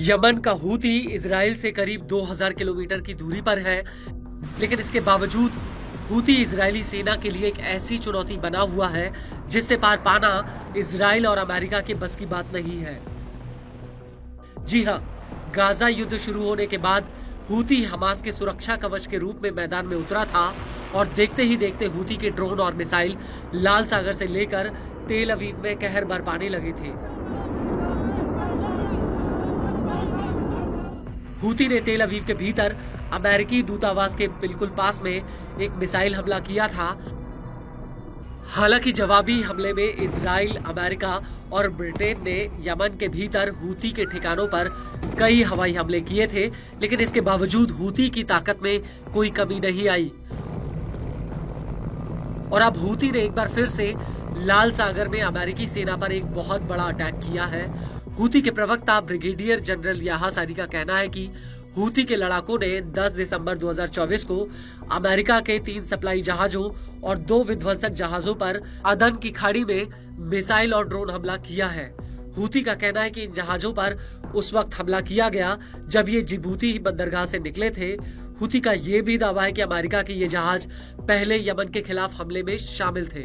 Yemen का Houthi Israel से करीब 2000 किलोमीटर की दूरी पर है, लेकिन इसके बावजूद हूती इजरायली सेना के लिए एक ऐसी चुनौती बना हुआ है जिससे पार पाना इजराइल और अमेरिका के बस की बात नहीं है। जी हां, गाजा युद्ध शुरू होने के बाद हूती हमास के सुरक्षा कवच के रूप में मैदान में उतरा था और देखते ही देखते हूती के ड्रोन और मिसाइल लाल सागर से लेकर तेल अवीव में कहर बरपाने लगे थे। हूती ने तेल अवीव के भीतर अमेरिकी दूतावास के बिल्कुल पास में एक मिसाइल हमला किया था। हालांकि जवाबी हमले में इजराइल, अमेरिका और ब्रिटेन ने यमन के भीतर हूती के ठिकानों पर कई हवाई हमले किए थे, लेकिन इसके बावजूद हूती की ताकत में कोई कमी नहीं आई और अब हूती ने एक बार फिर से लाल सागर में अमेरिकी सेना पर एक बहुत बड़ा अटैक किया है। हूती के प्रवक्ता ब्रिगेडियर जनरल याहा सारी का कहना है कि हूती के लड़ाकों ने 10 दिसंबर 2024 को अमेरिका के 3 सप्लाई जहाजों और 2 विध्वंसक जहाजों पर अदन की खाड़ी में मिसाइल और ड्रोन हमला किया है। हूती का कहना है कि इन जहाजों पर उस वक्त हमला किया गया जब ये जिबूती बंदरगाह से निकले थे। हूती का ये भी दावा है कि अमेरिका के ये जहाज पहले यमन के खिलाफ हमले में शामिल थे।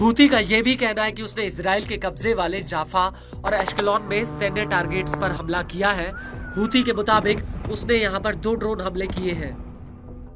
हूती का यह भी कहना है कि उसने इजराइल के कब्जे वाले जाफा और एश्केलॉन में सैन्य टारगेट्स पर हमला किया है। हूती के मुताबिक उसने यहाँ पर 2 ड्रोन हमले किए हैं।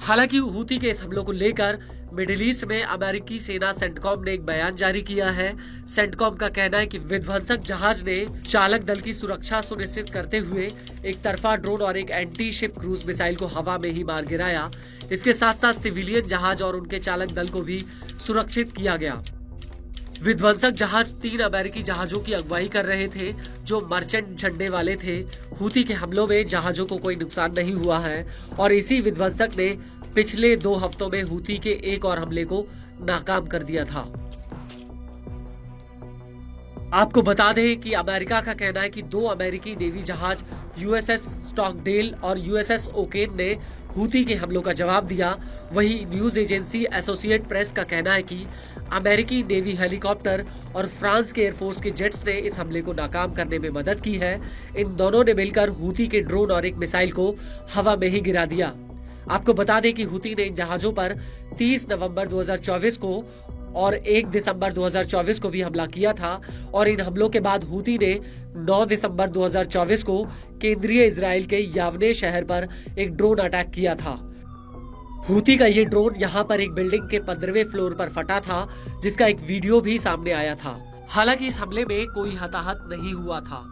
हालांकि हूती के इस हमलों को लेकर मिडिल ईस्ट में अमेरिकी सेना सेंटकॉम ने एक बयान जारी किया है। सेंटकॉम का कहना है कि विध्वंसक जहाज ने चालक दल की सुरक्षा सुनिश्चित करते हुए एक तरफा ड्रोन और एक एंटी शिप क्रूज मिसाइल को हवा में ही मार गिराया। इसके साथ साथ सिविलियन जहाज और उनके चालक दल को भी सुरक्षित किया गया। विध्वंसक जहाज 3 अमेरिकी जहाजों की अगुवाई कर रहे थे जो मर्चेंट झंडे वाले थे। हूती के हमलों में जहाजों को कोई नुकसान नहीं हुआ है और इसी विध्वंसक ने पिछले 2 हफ्तों में हूती के एक और हमले को नाकाम कर दिया था। आपको बता दें कि अमेरिका का कहना है कि 2 अमेरिकी नेवी जहाज यूएसएस स्टॉकडेल और यूएसएस ओकेन ने हूती के हमलों का जवाब दिया। वहीं न्यूज एजेंसी एसोसिएट प्रेस का कहना है कि अमेरिकी नेवी हेलीकॉप्टर और फ्रांस के एयरफोर्स के जेट्स ने इस हमले को नाकाम करने में मदद की है। इन दोनों ने मिलकर हूती के ड्रोन और एक मिसाइल को हवा में ही गिरा दिया। आपको बता दें कि हूती ने इन जहाजों पर 30 नवंबर 2024 को और 1 दिसंबर 2024 को भी हमला किया था और इन हमलों के बाद हूती ने 9 दिसंबर 2024 को केंद्रीय इजराइल के यावने शहर पर एक ड्रोन अटैक किया था। हूती का ये ड्रोन यहाँ पर एक बिल्डिंग के 15वें फ्लोर पर फटा था, जिसका एक वीडियो भी सामने आया था। हालांकि इस हमले में कोई हताहत नहीं हुआ था।